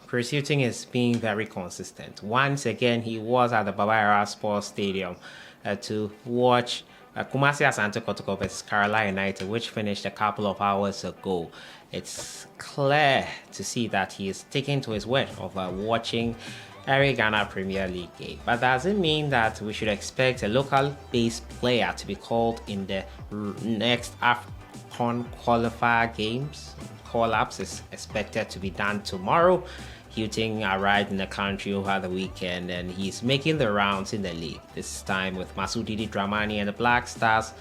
Chris Hughton is being very consistent. Once again, he was at the Baba Sports Stadium to watch Kumasi Asante Kotoko vs Kerala United, which finished a couple of hours ago. It's clear to see that he is sticking to his word of watching every Ghana Premier League game. But that doesn't mean that we should expect a local-based player to be called in the next Afcon qualifier games. Call-ups is expected to be done tomorrow. Hughton arrived in the country over the weekend and he's making the rounds in the league, this time with Masudi Dramani and the Black Stars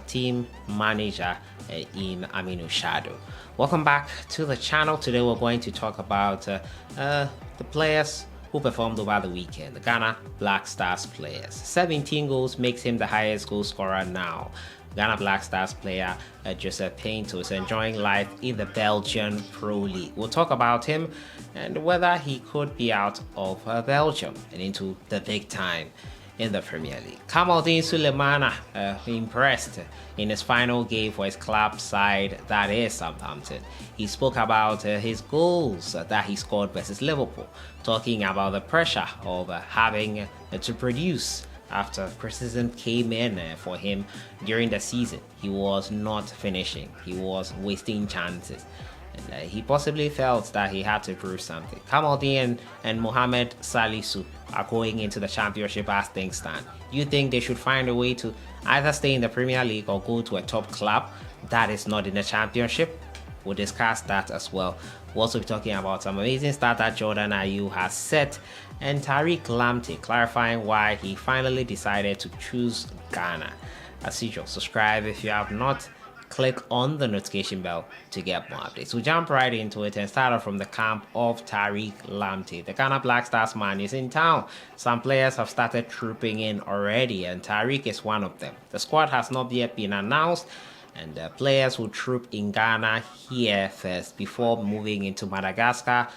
team manager in Aminu Shado. Welcome back to the channel. Today we're going to talk about the players who performed over the weekend, the Ghana Black Stars players. 17 goals makes him the highest goal scorer now. Ghana Black Stars player Joseph Payne is enjoying life in the Belgian Pro League. We'll talk about him and whether he could be out of Belgium and into the big time in the Premier League. Kamaldeen Sulemana impressed in his final game for his club side, that is Southampton. He spoke about his goals that he scored versus Liverpool, talking about the pressure of having to produce after criticism came in for him during the season. He was not finishing, he was wasting chances. And he possibly felt that he had to prove something. Kamaldeen and Mohamed Salisu are going into the championship as things stand. You think they should find a way to either stay in the Premier League or go to a top club that is not in the championship? We'll discuss that as well. We'll also be talking about some amazing start that Jordan Ayew has set and Tariq Lamptey clarifying why he finally decided to choose Ghana. As usual, subscribe if you have not. Click on the notification bell to get more updates. We'll jump right into it and start off from the camp of Tariq Lamptey. The Ghana Black Stars man is in town. Some players have started trooping in already and Tariq is one of them. The squad has not yet been announced and the players will troop in Ghana here first before moving into Madagascar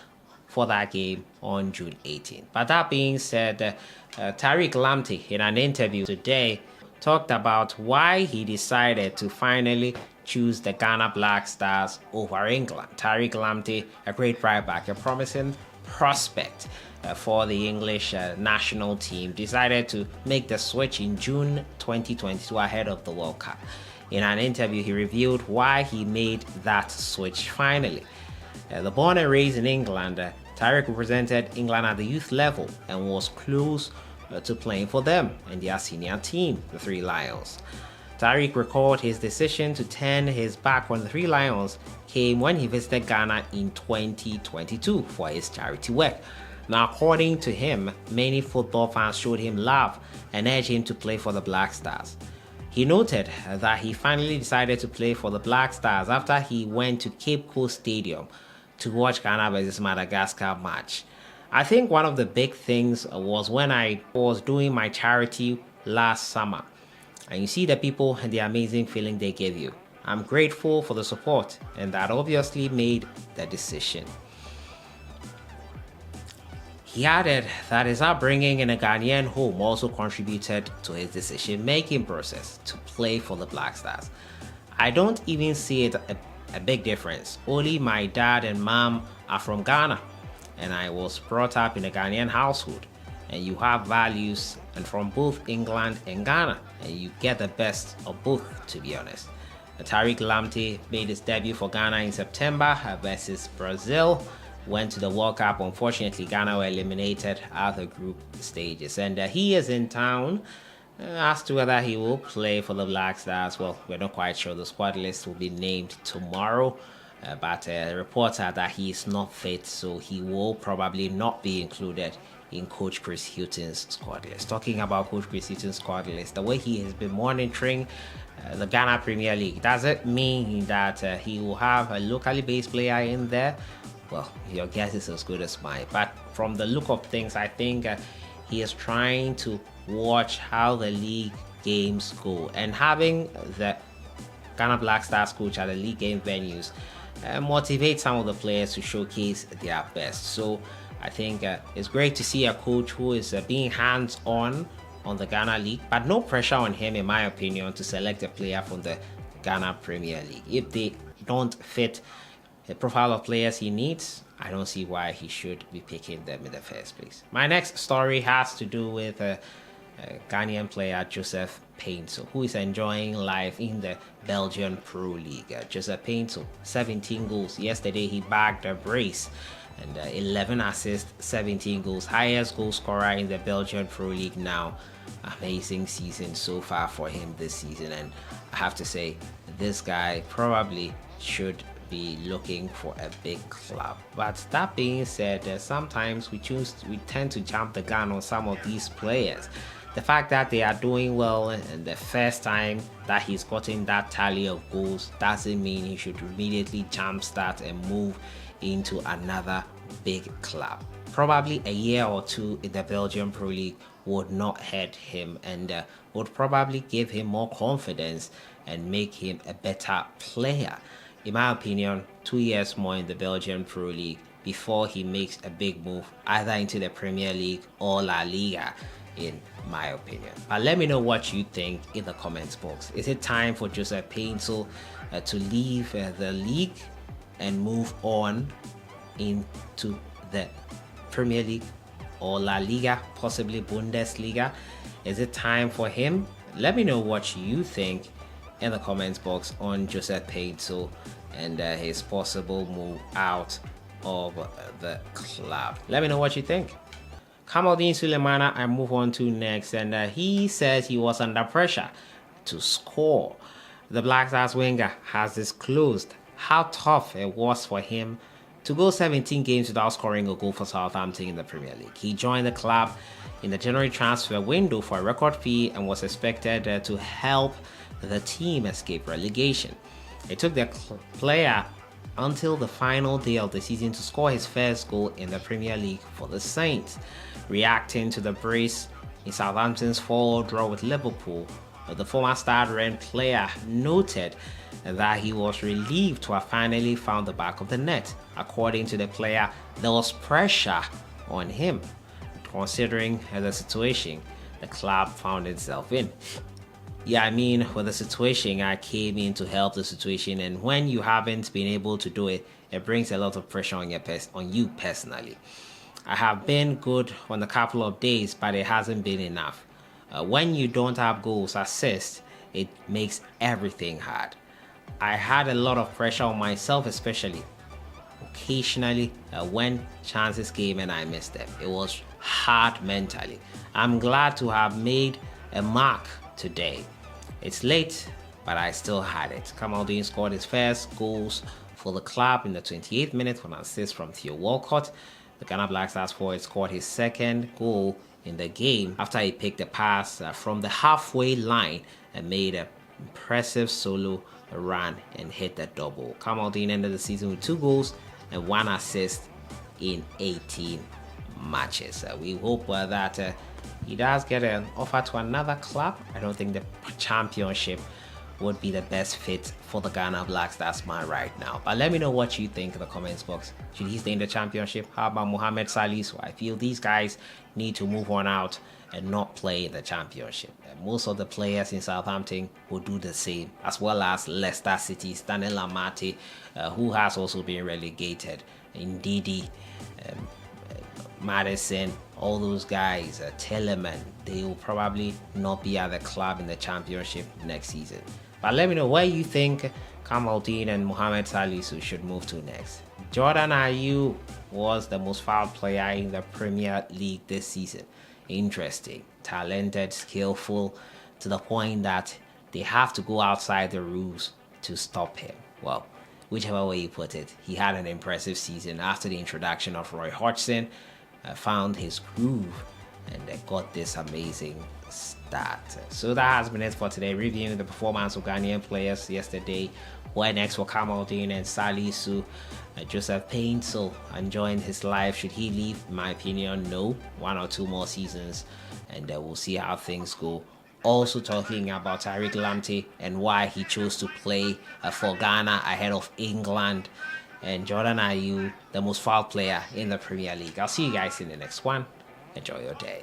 for that game on June 18th. But that being said, Tariq Lamptey in an interview today talked about why he decided to finally choose the Ghana Black Stars over England. Tariq Lamptey, a great right back, a promising prospect for the English national team, decided to make the switch in June 2022 ahead of the World Cup. In an interview, he revealed why he made that switch finally. The born and raised in England, Tariq represented England at the youth level and was close to playing for them and their senior team, the Three Lions. Tariq recalled his decision to turn his back on the Three Lions came when he visited Ghana in 2022 for his charity work. Now, according to him, many football fans showed him love and urged him to play for the Black Stars. He noted that he finally decided to play for the Black Stars after he went to Cape Coast Stadium to watch Ghana vs Madagascar match. I think one of the big things was when I was doing my charity last summer and you see the people and the amazing feeling they give you. I'm grateful for the support and that obviously made the decision. He added that his upbringing in a Ghanaian home also contributed to his decision-making process to play for the Black Stars. I don't even see it a big difference. Only my dad and mom are from Ghana and I was brought up in a Ghanaian household, and you have values and from both England and Ghana and you get the best of both, to be honest. Tariq Lamptey made his debut for Ghana in September versus Brazil, went to the World Cup. Unfortunately, Ghana were eliminated at the group stages and he is in town. As to whether he will play for the Black Stars, well, we're not quite sure. The squad list will be named tomorrow. But reports are that he is not fit, so he will probably not be included in Coach Chris Hughton's squad list. Talking about Coach Chris Hughton's squad list, the way he has been monitoring the Ghana Premier League, does it mean that he will have a locally based player in there? Well, your guess is as good as mine. But from the look of things, I think he is trying to watch how the league games go and having the Ghana Black Stars coach at the league game venues motivate some of the players to showcase their best. So I think it's great to see a coach who is being hands-on the Ghana League, but no pressure on him, in my opinion, to select a player from the Ghana Premier League. If they don't fit the profile of players he needs, I don't see why he should be picking them in the first place. My next story has to do with Ghanaian player Joseph Payne, who is enjoying life in the Belgian Pro League. Joseph Payne, 17 goals. Yesterday he bagged a brace and 11 assists, 17 goals. Highest goal scorer in the Belgian Pro League now. Amazing season so far for him this season, and I have to say this guy probably should be looking for a big club. But that being said, sometimes we tend to jump the gun on some of these players. The fact that they are doing well and the first time that he's gotten that tally of goals doesn't mean he should immediately jumpstart and move into another big club. Probably a year or two in the Belgian Pro League would not hurt him and would probably give him more confidence and make him a better player. In my opinion, 2 years more in the Belgian Pro League before he makes a big move either into the Premier League or La Liga, in my opinion. But let me know what you think in the comments box. Is it time for Joseph Payne to leave the league and move on into the Premier League or La Liga, possibly Bundesliga? Is it time for him? Let me know what you think in the comments box on Joseph Payne and his possible move out of the club. Let me know what you think. Kamaldeen Sulemana I move on to next, and he says he was under pressure to score. The Black Stars winger has disclosed how tough it was for him to go 17 games without scoring a goal for Southampton in the Premier League. He joined the club in the January transfer window for a record fee and was expected to help the team escape relegation. It took the player until the final day of the season to score his first goal in the Premier League for the Saints. Reacting to the brace in Southampton's 4-4 draw with Liverpool, the former Stade player noted that he was relieved to have finally found the back of the net. According to the player, there was pressure on him, considering the situation the club found itself in. Yeah, I mean, with the situation, I came in to help the situation, and when you haven't been able to do it, it brings a lot of pressure on you personally. I have been good on a couple of days, but it hasn't been enough. When you don't have goals, assists, it makes everything hard. I had a lot of pressure on myself, especially occasionally when chances came and I missed them. It was hard mentally. I'm glad to have made a mark today. It's late, but I still had it. Kamaldeen scored his first goals for the club in the 28th minute with an assist from Theo Walcott. The Ghana Black Stars forward scored his second goal in the game after he picked a pass from the halfway line and made an impressive solo run and hit the double. Kamaldeen ended the season with 2 goals and 1 assist in 18 matches. We hope that he does get an offer to another club. I don't think the championship would be the best fit for the Ghana Black Stars man right now. But let me know what you think in the comments box. Should he stay in the championship? How about Mohamed Salisu? I feel these guys need to move on out and not play in the championship. And most of the players in Southampton will do the same, as well as Leicester City's Tariq Lamptey, who has also been relegated. Ndidi, Madison, all those guys, Telemann, they will probably not be at the club in the championship next season. But let me know where you think Kamaldeen and Mohamed Salisu should move to next. Jordan Ayew was the most fouled player in the Premier League this season. Interesting, talented, skillful, to the point that they have to go outside the rules to stop him. Well, whichever way you put it, he had an impressive season after the introduction of Roy Hodgson. Found his groove and got this amazing start. So that has been it for today, reviewing the performance of Ghanaian players yesterday. Where next for Kamaldeen and Salisu? Joseph Payne, enjoying his life. Should he leave? In my opinion, no. 1 or 2 more seasons and we'll see how things go. Also talking about Tariq Lamptey and why he chose to play for Ghana ahead of England. And Jordan Ayew, the most fouled player in the Premier League. I'll see you guys in the next one. Enjoy your day.